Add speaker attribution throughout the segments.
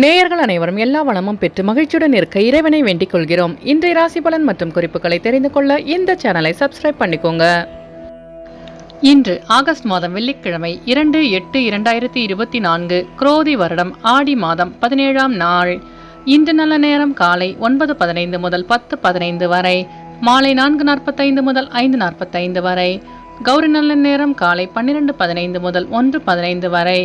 Speaker 1: நேயர்கள் அனைவரும் எல்லா வளமும் பெற்று மகிழ்ச்சியுடன் இருக்க இறைவனை வேண்டிக் கொள்கிறோம். இன்றைய ராசி பலன் மற்றும் குறிப்புகளை தெரிந்து கொள்ள இந்த சேனலை சப்ஸ்கிரைப் பண்ணிக்கோங்க. இன்று ஆகஸ்ட் மாதம் வெள்ளிக்கிழமை 2/8/2024 குரோதி வருடம் ஆடி மாதம் 17ஆம் நாள். இன்று நல்ல நேரம் காலை 9:15 முதல் 10:15 வரை, மாலை 4:45 முதல் 5:45 வரை. கௌரி நல்ல நேரம் காலை 12:15 முதல் 1:15 வரை,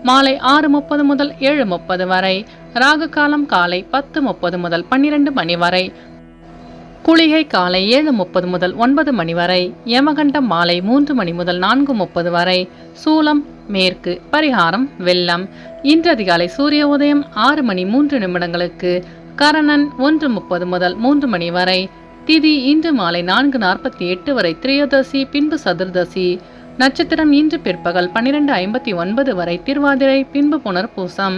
Speaker 1: மாலை 6:30 முதல் 7:30 வரை. ராகு காலம் காலை 10:30 முதல் 12 மணி வரை. குளிகை காலை 7:30 முதல் 9 மணி வரை. யமகண்டம் மாலை 3 மணி முதல் 4:30 வரை. சூலம் மேற்கு. பரிகாரம் வெள்ளம். இன்று அதிகாலை சூரிய உதயம் 6 மணி 3 நிமிடங்களுக்கு. கரணன் 1:30 முதல் 3 மணி வரை. திதி இன்று மாலை 4:48 வரை திரையோதசி, பின்பு சதுர்தசி. நட்சத்திரம் இன்று பிற்பகல் 12:59 வரை திருவாதிரை, பின்பு புனர்பூசம்.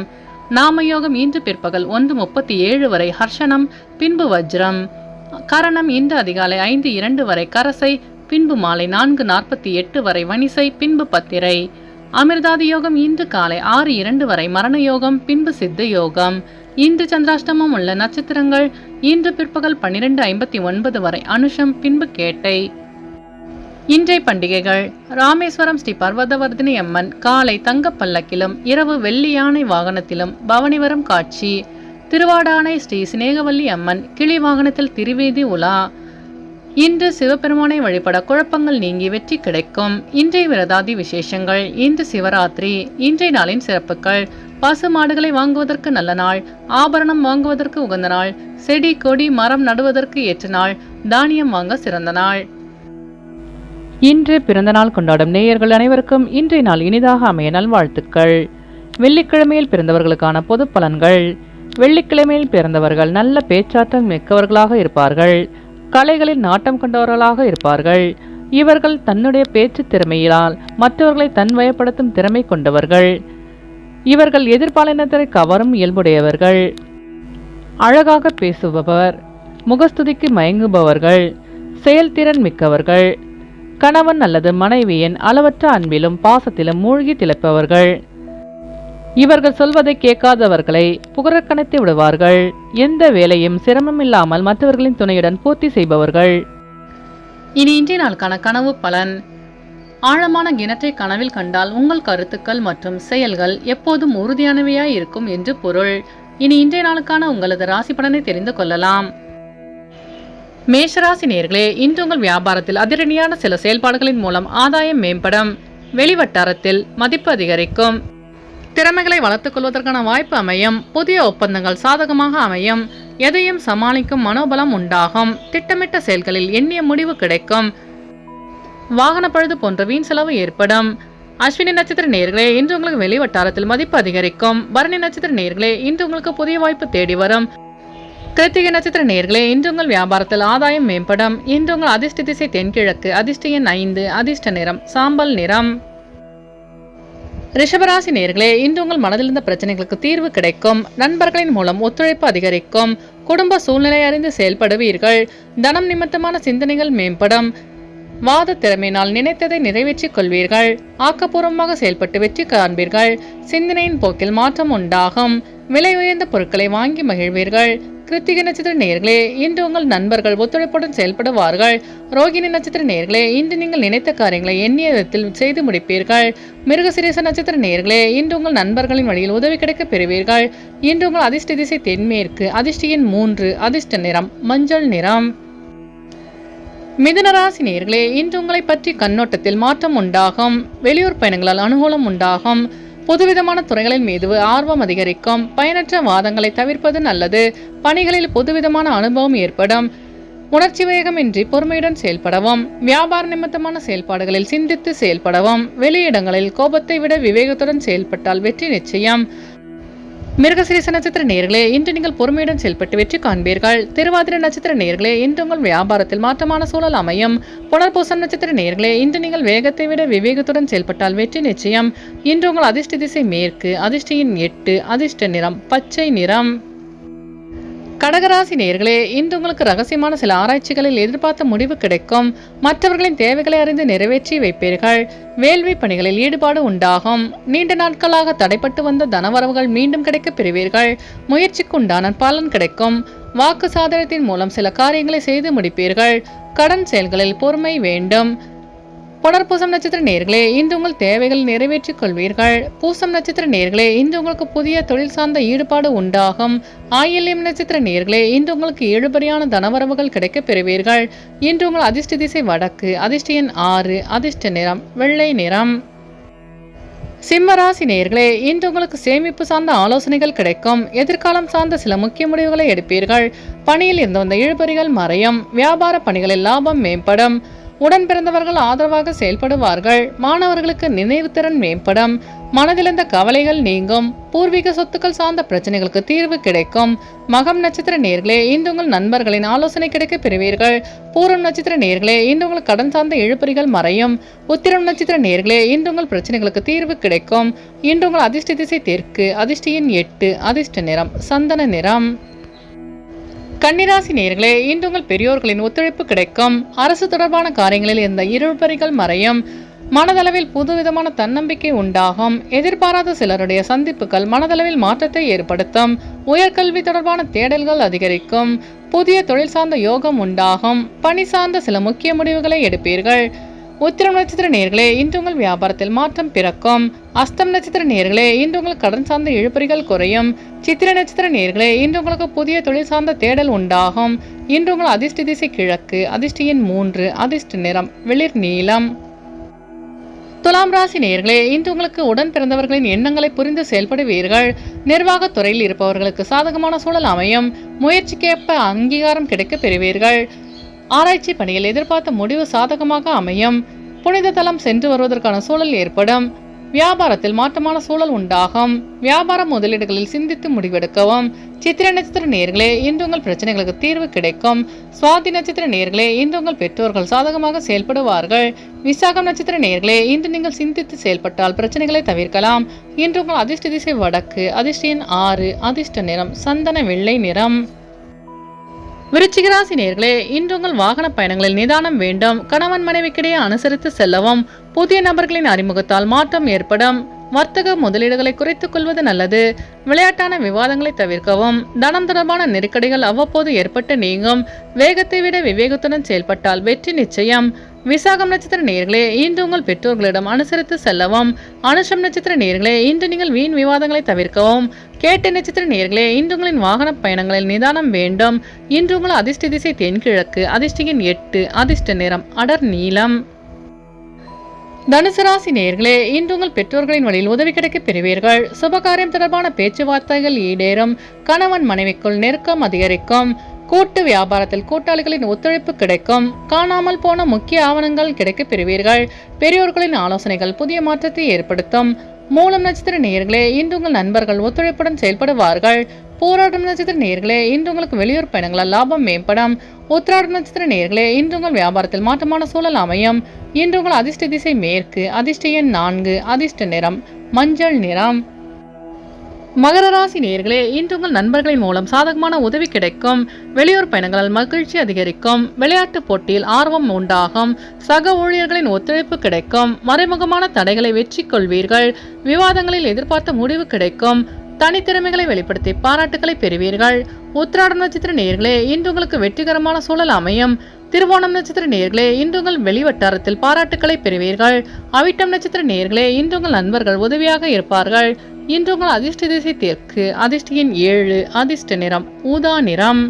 Speaker 1: நாமயோகம் இன்று பிற்பகல் 1:37 வரை ஹர்ஷனம், பின்பு வஜ்ரம். கரணம் இன்று அதிகாலை 5:02 வரை கரசை, பின்பு மாலை 4:48 வரை வணிசை, பின்பு பத்திரை. அமிர்தாதி யோகம் இன்று காலை 6:02 வரை மரண யோகம், பின்பு சித்த யோகம். இன்று சந்திராஷ்டமம் உள்ள நட்சத்திரங்கள் இன்று பிற்பகல் 12:59 வரை அனுஷம், பின்பு கேட்டை. இன்றைய பண்டிகைகள்: ராமேஸ்வரம் ஸ்ரீ பர்வதவர்தினி அம்மன் காலை தங்க பல்லக்கிலும் இரவு வெள்ளி யானை வாகனத்திலும் பவனி வரும் காட்சி. திருவாடானை ஸ்ரீ சினேகவல்லி அம்மன் கிளி வாகனத்தில் திருவீதி உலா. இன்று சிவபெருமானை வழிபட குழப்பங்கள் நீங்கி வெற்றி கிடைக்கும். இன்றைய விரதாதி விசேஷங்கள்: இன்று சிவராத்திரி. இன்றைய நாளின் சிறப்புகள்: பசு மாடுகளை வாங்குவதற்கு நல்ல நாள், ஆபரணம் வாங்குவதற்கு உகந்த நாள், செடி கொடி மரம் நடுவதற்கு ஏற்ற நாள், தானியம் வாங்க சிறந்த நாள். இன்று பிறந்த நாள் கொண்டாடும் நேயர்கள் அனைவருக்கும் இன்றைய நாள் இனிதாக அமைய நல்வாழ்த்துக்கள். வெள்ளிக்கிழமையில் பிறந்தவர்களுக்கான பொது பலன்கள்: வெள்ளிக்கிழமையில் பிறந்தவர்கள் நல்ல பேச்சாற்றல் மிக்கவர்களாக இருப்பார்கள். கலைகளில் நாட்டம் கொண்டவர்களாக இருப்பார்கள். இவர்கள் தன்னுடைய பேச்சு திறமையினால் மற்றவர்களை தன்வயப்படுத்தும் திறமை கொண்டவர்கள். இவர்கள் எதிர்பாலினத்தை கவரும் இயல்புடையவர்கள். அழகாக பேசுபவர், முகஸ்துதிக்கு மயங்குபவர்கள், செயல்திறன் மிக்கவர்கள். கணவன் அல்லது மனைவியின் அளவற்ற அன்பிலும் பாசத்திலும் மூழ்கி திளைப்பவர்கள். இவர்கள் சொல்வதை கேட்காதவர்களை புகழக்கணித்து விடுவார்கள். எந்த வேலையும் சிரமம் இல்லாமல் மற்றவர்களின் துணையுடன் பூர்த்தி செய்பவர்கள். இனி இன்றைய நாளுக்கான கனவு பலன்: ஆழமான கிணற்றை கனவில் கண்டால் உங்கள் கருத்துக்கள் மற்றும் செயல்கள் எப்போதும் உறுதியானவையாய் இருக்கும் என்று பொருள். இனி இன்றைய நாளுக்கான உங்களது ராசி பலனை தெரிந்து கொள்ளலாம். மேஷராசி நேயர்களே, இன்று உங்கள் வியாபாரத்தில் அதிரடியான சில செயல்பாடுகளின் மூலம் ஆதாயம் மேம்படும். வெளிவட்டாரத்தில் மதிப்பு அதிகரிக்கும். திறமைகளை வளர்த்துக் கொள்வதற்கான வாய்ப்பு அமையும். புதிய ஒப்பந்தங்கள் சாதகமாக அமையும். எதையும் சமாளிக்கும் மனோபலம் உண்டாகும். திட்டமிட்ட செயல்களில் எண்ணிய முடிவு கிடைக்கும். வாகன பழுது போன்ற வீண் செலவு ஏற்படும். அஸ்வினி நட்சத்திர நேயர்களே, இன்று உங்களுக்கு வெளிவட்டாரத்தில் மதிப்பு அதிகரிக்கும். பரணி நட்சத்திர நேயர்களே, இன்று உங்களுக்கு புதிய வாய்ப்பு தேடி வரும். கிருத்திகை நட்சத்திர நேயர்களே, இன்று உங்கள் வியாபாரத்தில் ஆதாயம் மேம்படும். இன்று உங்கள் அதிர்ஷ்ட திசை தென்கிழக்கு. அதிர்ஷ்ட எண் 5. அதிர்ஷ்ட நிறம் சாம்பல் நிறம். ரிஷபராசி நேயர்களே, இன்று உங்கள் மனதில் இருந்த பிரச்சனைகளுக்கு தீர்வு கிடைக்கும். நண்பர்களின் மூலம் ஒத்துழைப்பு அதிகரிக்கும். குடும்ப சூழ்நிலை அறிந்து செயல்படுவீர்கள். தனம் நிமித்தமான சிந்தனைகள் மேம்படும். வாத திறமையினால் நினைத்ததை நிறைவேற்றிக் கொள்வீர்கள். ஆக்கப்பூர்வமாக செயல்பட்டு வெற்றி காண்பீர்கள். சிந்தனையின் போக்கில் மாற்றம் உண்டாகும். விலை உயர்ந்த பொருட்களை வாங்கி மகிழ்வீர்கள். கிருத்திகை நட்சத்திர நேயர்களே, இன்று உங்கள் நண்பர்கள் ஒத்துழைப்புடன் செயல்படுவார்கள். ரோகிணி நட்சத்திர நேயர்களே, இன்று நீங்கள் நினைத்த காரியங்களை எண்ணிய விதத்தில் செய்து முடிப்பீர்கள். மிருகசீரிஷ நட்சத்திர நேயர்களே, இன்று உங்கள் நண்பர்களின் வழியில் உதவி கிடைக்க பெறுவீர்கள். இன்று உங்கள் அதிர்ஷ்ட திசை தென்மேற்கு. அதிர்ஷ்ட எண் 3. அதிர்ஷ்ட நிறம் மஞ்சள் நிறம். மிதுனராசி நேயர்களே, இன்று உங்களை பற்றி கண்ணோட்டத்தில் மாற்றம் உண்டாகும். வெளியூர் பயணங்களால் அனுகூலம் உண்டாகும். புதுவிதமான துறைகளின் மீது ஆர்வம் அதிகரிக்கும். பயனற்ற வாதங்களை தவிர்ப்பது நல்லது. பணிகளில் புதுவிதமான அனுபவம் ஏற்படும். உணர்ச்சி வேகமின்றி பொறுமையுடன் செயல்படவும். வியாபார நிமித்தமான செயல்பாடுகளில் சிந்தித்து செயல்படவும். வெளியிடங்களில் கோபத்தை விட விவேகத்துடன் செயல்பட்டால் வெற்றி நிச்சயம். மிருகசீரிஷ நட்சத்திர நேயர்களே, இன்று நீங்கள் பொறுமையுடன் செயல்பட்டு வெற்றி காண்பீர்கள். திருவாதிரை நட்சத்திர நேயர்களே, இன்று உங்கள் வியாபாரத்தில் மாற்றமான சூழல் அமையும். புனர்பூசம் நட்சத்திர நேயர்களே, இன்று நீங்கள் வேகத்தை விட விவேகத்துடன் செயல்பட்டால் வெற்றி நிச்சயம். இன்று உங்கள் அதிர்ஷ்ட திசை மேற்கு. அதிர்ஷ்ட எண் 8. அதிர்ஷ்ட நிறம் பச்சை நிறம். கடகராசி நேயர்களே, இன்று உங்களுக்கு ரகசியமான சில ஆராய்ச்சிகளில் எதிர்பார்த்த முடிவு கிடைக்கும். மற்றவர்களின் தேவைகளை அறிந்து நிறைவேற்றி வைப்பீர்கள். வேள்வி பணிகளில் ஈடுபாடு உண்டாகும். நீண்ட நாட்களாக தடைப்பட்டு வந்த தனவரவுகள் மீண்டும் கிடைக்கப் பெறுவீர்கள். முயற்சிக்கு உண்டான பலன் கிடைக்கும். வாக்கு சாதனத்தின் மூலம் சில காரியங்களை செய்து முடிப்பீர்கள். கடன் செயல்களில் பொறுமை வேண்டும். புனர்பூசம் நட்சத்திர நேயர்களே, இன்று உங்கள் தேவைகள் நிறைவேற்றிக் கொள்வீர்கள். பூசம் நட்சத்திர நேயர்களே, இன்று உங்களுக்கு புதிய தொழில் சார்ந்த ஈடுபாடு உண்டாகும். ஆயில்யம் நட்சத்திர நேயர்களே, இன்று உங்களுக்கு இழுபறியான தனவரவுகள் கிடைக்கப் பெறுவீர்கள். இன்று உங்கள் அதிர்ஷ்ட திசை வடக்கு. அதிர்ஷ்ட எண் 6. அதிர்ஷ்ட நிறம் வெள்ளை நிறம். சிம்மராசி நேயர்களே, இன்று உங்களுக்கு சேமிப்பு சார்ந்த ஆலோசனைகள் கிடைக்கும். எதிர்காலம் சார்ந்த சில முக்கிய முடிவுகளை எடுப்பீர்கள். பணியில் இருந்து வந்த இழுபறிகள் மறையும். வியாபார பணிகளில் லாபம் மேம்படும். உடன் பிறந்தவர்கள் ஆதரவாக செயல்படுவார்கள். மாணவர்களுக்கு நினைவுத்திறன் மேம்படும். மனதிலிருந்த கவலைகள் நீங்கும். பூர்வீக சொத்துக்கள் சார்ந்த பிரச்சனைகளுக்கு தீர்வு கிடைக்கும். மகம் நட்சத்திர நேயர்களே, இன்று உங்கள் நண்பர்களின் ஆலோசனை கிடைக்க பெறுவீர்கள். பூரம் நட்சத்திர நேயர்களே, இன்று உங்கள் கடன் சார்ந்த இழுபறிகள் மறையும். உத்திரம் நட்சத்திர நேயர்களே, இன்று உங்கள் பிரச்சனைகளுக்கு தீர்வு கிடைக்கும். இன்று உங்கள் அதிர்ஷ்ட திசை தெற்கு. அதிர்ஷ்ட எண் 8. அதிர்ஷ்ட நிறம் சந்தன நிறம். கன்னிராசி நேயர்களே, இன்று உங்கள் பெரியோர்களின் ஒத்துழைப்பு கிடைக்கும். அரசு தொடர்பான காரியங்களில் இருந்த இழுபறிகள் மறையும். மனதளவில் புதுவிதமான தன்னம்பிக்கை உண்டாகும். எதிர்பாராத சிலருடைய சந்திப்புகள் மனதளவில் மாற்றத்தை ஏற்படுத்தும். உயர்கல்வி தொடர்பான தேடல்கள் அதிகரிக்கும். புதிய தொழில் சார்ந்த யோகம் உண்டாகும். பணி சார்ந்த சில முக்கிய முடிவுகளை எடுப்பீர்கள். உத்திரம் நட்சத்திர நேயர்களே, இன்று உங்கள் வியாபாரத்தில் மாற்றம் பிறக்கும். அஸ்தம் நட்சத்திர நேயர்களே, இன்று உங்கள் கடன் சார்ந்த இழுபறிகள் குறையும். சித்திரை நட்சத்திர நேயர்களே, இன்று உங்களுக்கு புதிய தொழில் சார்ந்த தேடல் உண்டாகும். இன்று உங்கள் அதிர்ஷ்ட திசை கிழக்கு. அதிர்ஷ்ட எண் 3. அதிர்ஷ்ட நிறம் வெளிர் நீலம். துலாம் ராசி நேயர்களே, இன்று உங்களுக்கு உடன் பிறந்தவர்களின் எண்ணங்களை புரிந்து செயல்படுவீர்கள். நிர்வாகத் துறையில் இருப்பவர்களுக்கு சாதகமான சூழல் அமையும். முயற்சிக்கேற்ப அங்கீகாரம் கிடைக்க பெறுவீர்கள். ஆராய்ச்சி பணியில் எதிர்பார்த்த முடிவு சாதகமாக அமையும். புனித தலம் சென்று வருவதற்கான சூழல் ஏற்படும். வியாபாரத்தில் மாற்றமான சூழல் உண்டாகும். வியாபார முதலீடுகளில் சிந்தித்து முடிவெடுக்கவும். சித்திரை நட்சத்திர நேயர்களே, இன்று உங்கள் பிரச்சனைகளுக்கு தீர்வு கிடைக்கும். சுவாதி நட்சத்திர நேயர்களே, இன்று உங்கள் பெற்றோர்கள் சாதகமாக செயல்படுவார்கள். விசாகம் நட்சத்திர நேயர்களே, இன்று நீங்கள் சிந்தித்து செயல்பட்டால் பிரச்சனைகளை தவிர்க்கலாம். இன்று உங்கள் அதிர்ஷ்ட திசை வடக்கு. அதிர்ஷ்ட எண் 6. அதிர்ஷ்ட நிறம் சந்தன வெள்ளை நிறம். விருச்சிக ராசி நேயர்களே, இன்று உங்கள் வாகன பயணங்களில் நிதானம் வேண்டும். கணவன் மனைவிக்கிடையே அனுசரித்து செல்லவும். புதிய நபர்களின் அறிமுகத்தால் மாற்றம் ஏற்படும். வர்த்தக முதலீடுகளை குறைத்துக் கொள்வது நல்லது. விளையாட்டான விவாதங்களை தவிர்க்கவும். தனம் தொடர்பான நெருக்கடிகள் அவ்வப்போது ஏற்பட்டு நீங்கும். வேகத்தை விட விவேகத்துடன் செயல்பட்டால் வெற்றி நிச்சயம். விசாகம் நட்சத்திர நேயர்களே, இன்று உங்கள் பெற்றோர்களிடம் அனுசரித்து செல்லவும். அனுஷம் நட்சத்திர நேயர்களே, இன்று நீங்கள் வீண் விவாதங்களை தவிர்க்கவும். கேட்டை நட்சத்திர நேயர்களே, இன்று உங்களின் வாகன பயணங்களில் நிதானம் வேண்டும். இன்று உங்கள் அதிர்ஷ்ட திசை தென்கிழக்கு. அதிர்ஷ்ட எண் 8. அதிர்ஷ்ட நிறம் அடர் நீலம். தனுசு ராசி நேயர்களே, இன்று உங்கள் பெற்றோர்களின் வழியில் உதவி கிடைக்க பெறுவீர்கள். சுபகாரியம் தொடர்பான பேச்சுவார்த்தைகள் ஈடேறும். கணவன் மனைவிக்குள் நெருக்கம் அதிகரிக்கும். கூட்டு வியாபாரத்தில் கூட்டாளிகளின் ஒத்துழைப்பு கிடைக்கும். காணாமல் போன முக்கிய ஆவணங்கள் கிடைக்க பெறுவீர்கள். பெரியோர்களின் ஆலோசனைகள் புதிய மாற்றத்தை ஏற்படுத்தும். மூலம் நட்சத்திர நேயர்களே, இன்று உங்கள் நண்பர்கள் ஒத்துழைப்புடன் செயல்படுவார்கள். போராடும் நட்சத்திர நேயர்களே, இன்று உங்களுக்கு வெளியூர் பயணங்களால் லாபம் மேம்படும். உத்திராடம் நட்சத்திர நேயர்களே, இன்று உங்கள் வியாபாரத்தில் மாற்றமான சூழல் அமையும். இன்று உங்கள் அதிர்ஷ்ட திசை மேற்கு. அதிர்ஷ்ட எண் 4. அதிர்ஷ்ட நிறம் மஞ்சள் நிறம். மகர ராசி நேயர்களே, இன்று உங்கள் நண்பர்களின் மூலம் சாதகமான உதவி கிடைக்கும். வெளியூர் பயணங்களால் மகிழ்ச்சி அதிகரிக்கும். விளையாட்டு போட்டியில் ஆர்வம் உண்டாகும். சக ஊழியர்களின் ஒத்துழைப்பு கிடைக்கும். மறைமுகமான தடைகளை வெற்றி கொள்வீர்கள். விவாதங்களில் எதிர்பார்த்த முடிவு கிடைக்கும். தனித்திறமைகளை வெளிப்படுத்தி பாராட்டுகளை பெறுவீர்கள். உத்திராடம் நட்சத்திர நேயர்களே, இன்று உங்களுக்கு வெற்றிகரமான சூழல் அமையும். திருவோணம் நட்சத்திர நேயர்களே, இன்று உங்கள் வெளிவட்டாரத்தில் பாராட்டுகளை பெறுவீர்கள். அவிட்டம் நட்சத்திர நேயர்களே, இன்று உங்கள் நண்பர்கள் உதவியாக இருப்பார்கள். இன்று உங்கள் அதிர்ஷ்ட திசை தெற்கு. அதிர்ஷ்ட எண் 7. அதிர்ஷ்ட நிறம் ஊதா நிறம்.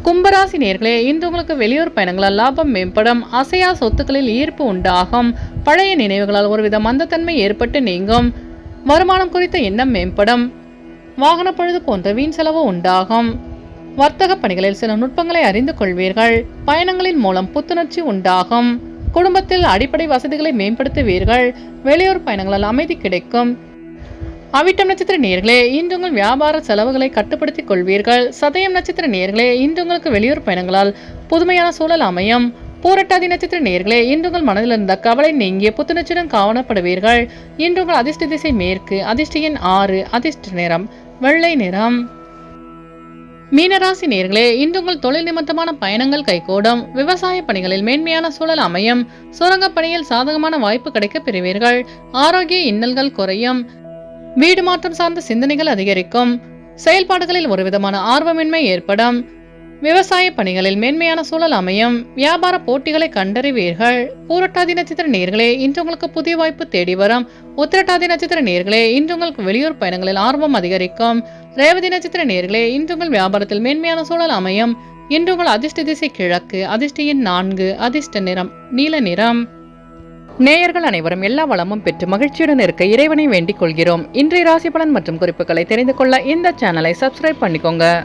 Speaker 1: கும்பராசி நேயர்களே, இன்று உங்களுக்கு வெளியூர் பயணங்களால் லாபம் மேம்படும். அசையா சொத்துக்களில் ஈர்ப்பு உண்டாகும். பழைய நினைவுகளால் ஒருவித மந்தத்தன்மை ஏற்பட்டு நீங்கும். வருமானம் குறித்த எண்ணம் மேம்படும். வாகன பழுது போன்ற வீண் செலவு உண்டாகும். வர்த்தக பணிகளில் சில நுட்பங்களை அறிந்து கொள்வீர்கள். பயணங்களின் மூலம் புத்துணர்ச்சி உண்டாகும். குடும்பத்தில் அடிப்படை வசதிகளை மேம்படுத்துவீர்கள். வெளியூர் பயணங்களால் அமைதி கிடைக்கும். அவிட்டம் நட்சத்திர நேயர்களே, இன்று உங்கள் வியாபார செலவுகளை கட்டுப்படுத்திக் கொள்வீர்கள். சதயம் நட்சத்திர நேயர்களே, இன்று உங்களுக்கு வெளியூர் பயணங்களால் புதுமையான சூழல் அமையும். பூரட்டாதி நட்சத்திர நேயர்களே, இன்று உங்கள் மனதில் இருந்த கவலை நீங்கிய புத்துணர்ச்சியுடன் காணப்படுவீர்கள். இன்று உங்கள் அதிர்ஷ்ட திசை மேற்கு. அதிர்ஷ்ட எண் 6. அதிர்ஷ்ட நிறம் வெள்ளை நிறம். மீனராசி நேயர்களே, இன்று உங்கள் தொழில் நிமித்தமான பயணங்கள் கைகூடும். விவசாய பணிகளில் மேன்மையான சூழல் அமையும். சுரங்கப் பணியில் சாதகமான வாய்ப்பு கிடைக்க பெறுவீர்கள். ஆரோக்கிய இன்னல்கள் குறையும். வீடு மாற்றம் சார்ந்த சிந்தனைகள் அதிகரிக்கும். செயல்பாடுகளில் ஒருவிதமான ஆர்வமின்மை ஏற்படும். விவசாய பணிகளில் மேன்மையான சூழல் அமையும். வியாபார போட்டிகளை கண்டறிவீர்கள். பூரட்டாதி நட்சத்திர நேயர்களே, இன்று உங்களுக்கு புதிய வாய்ப்பு தேடி வரும். உத்திரட்டாதி நட்சத்திர நேயர்களே, இன்று உங்களுக்கு வெளியூர் பயணங்களில் ஆர்வம் அதிகரிக்கும். ரேவதி நட்சத்திர நேயர்களே, இன்று உங்கள் வியாபாரத்தில் மேன்மையான சூழல் அமையும். இன்று உங்கள் அதிர்ஷ்ட திசை கிழக்கு. அதிர்ஷ்ட எண் 4. அதிர்ஷ்ட நிறம் நீல நிறம். நேயர்கள் அனைவரும் எல்லா வளமும் பெற்று மகிழ்ச்சியுடன் இருக்க இறைவனை வேண்டிக் கொள்கிறோம். இன்றைய ராசி பலன் மற்றும் குறிப்புகளை தெரிந்து கொள்ள இந்த சேனலை சப்ஸ்கிரைப் பண்ணிக்கோங்க.